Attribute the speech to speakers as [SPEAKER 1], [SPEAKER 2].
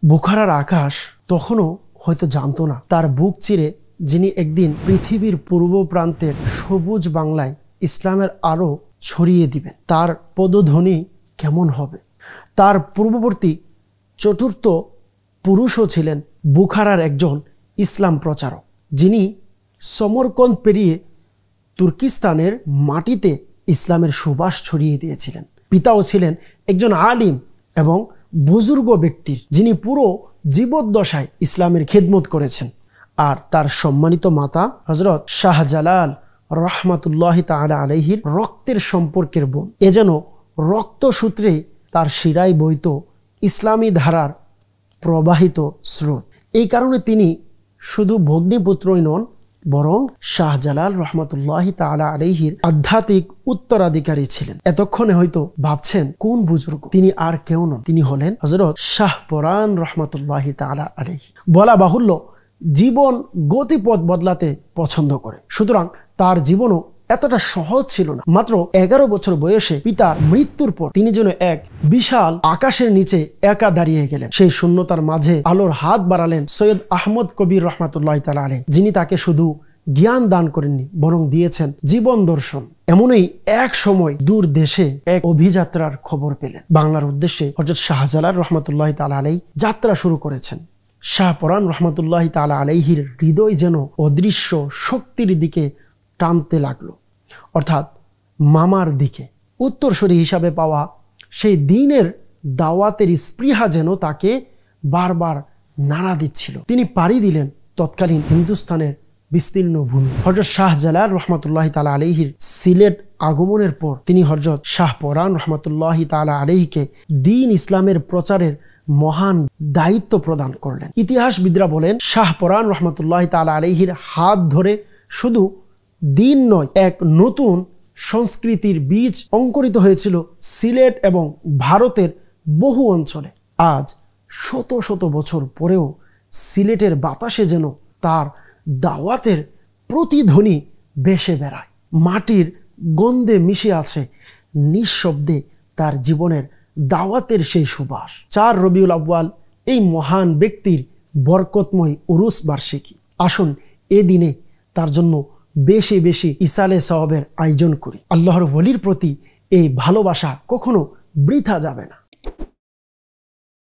[SPEAKER 1] বুখারার আকাশ তখনও হয়তো জানতো না তার বুক চিরে যিনি একদিন পৃথিবীর পূর্ব প্রান্তের সবুজ বাংলায় ইসলামের আলো ছড়িয়ে দিবেন, তার পদধ্বনি কেমন হবে। তার পূর্ববর্তী চতুর্থ পুরুষও ছিলেন বুখারার একজন ইসলাম প্রচারক, যিনি সমরকন্দ পেরিয়ে তুর্কিস্তানের মাটিতে ইসলামের সুবাস ছড়িয়ে দিয়েছিলেন। পিতাও ছিলেন একজন আলিম এবং বুজুর্গ ব্যক্তির, যিনি পুরো জীবদ্দশায় ইসলামের খেদমত করেছেন। আর তার সম্মানিত মাতা হযরত শাহজালাল রহমাতুল্লাহি তাআলা আলাইহির রক্তের সম্পর্কের বোন। এ যেন রক্তসূত্রে তার শিরায় বইত ইসলামী ধারার প্রবাহিত স্রোত। এই কারণে তিনি শুধু ভগ্নিপুত্রই নন, বরং শাহজালাল রহমাতুল্লাহি তাআলা আলাইহির আধ্যাত্মিক উত্তরাধিকারী ছিলেন। এতক্ষণে হয়তো ভাবছেন কোন বুজুর্গ, তিনি আর কেউ নন, তিনি হলেন হযরত শাহ পরান রহমাতুল্লাহি তাআলা আলাইহি। বলা বাহুল্য, জীবন গতিপথ বদলাতে পছন্দ করে, সুতরাং তার জীবনও এতটা সহজ ছিল না। মাত্র 11 বছর বয়সে পিতার মৃত্যুর পর তিনি যেন এক বিশাল আকাশের নিচে একা দাঁড়িয়ে গেলেন। সেই শূন্যতার মাঝে আলোর হাত বাড়ালেন সৈয়দ আহমদ কবির রহমাতুল্লাহি তাআলা আলাইহি, যিনি তাকে শুধু জ্ঞান দান করেননি, বরং দিয়েছেন জীবন দর্শন। এমনই এক সময় দূর দেশে এক অভিযাত্রার খবর পেলেন। বাংলার উদ্দেশ্যে হযরত শাহজালাল রহমাতুল্লাহি তাআলা আলাইহি যাত্রা শুরু করেছেন। শাহ পরান রহমাতুল্লাহি তাআলা আলাইহির হৃদয় যেন অদৃশ্য শক্তির দিকে টানতে লাগলো, অর্থাৎ মামার দিকে। উত্তরসূরি হিসাবে পাওয়া সেই দিনের দাওয়াতের স্পৃহা যেন তাকে বারবার নাড়া দিচ্ছিল। তিনি পাড়ি দিলেন তৎকালীন হিন্দুস্তানের বিস্তীর্ণ ভূমি। হযরত শাহজালাল রহমাতুল্লাহি তাআলা আলাইহির সিলেট আগমনের পর তিনি হযরত শাহ পরান রহমাতুল্লাহি তাআলা আলাইহিকে দ্বীন ইসলামের প্রচারের মহান দায়িত্ব প্রদান করলেন। ইতিহাসবিদরা বলেন, শাহ পরান রহমাতুল্লাহি তাআলা আলাইহির হাত ধরে শুধু দিন নয়, এক নতুন সংস্কৃতির বীজ অঙ্কুরিত হয়েছিল সিলেট এবং ভারতের বহু অঞ্চলে। আজ শত শত বছর পরেও সিলেটের বাতাসে যেন তার দাওয়াতের প্রতিধ্বনি ভেসে বেড়ায়। মাটির গন্ধে মিশে আছে নিঃশব্দে তার জীবনের দাওয়াতের সেই সুবাস। 4 রবিউল আউয়াল এই মহান ব্যক্তির বরকতময় উরুস বার্ষিকী। আসুন এ দিনে তার জন্য বেশি বেশি ইসালে সওয়াবের আয়োজন করি। আল্লাহর ওলির প্রতি এই ভালোবাসা কখনো বৃথা যাবে না।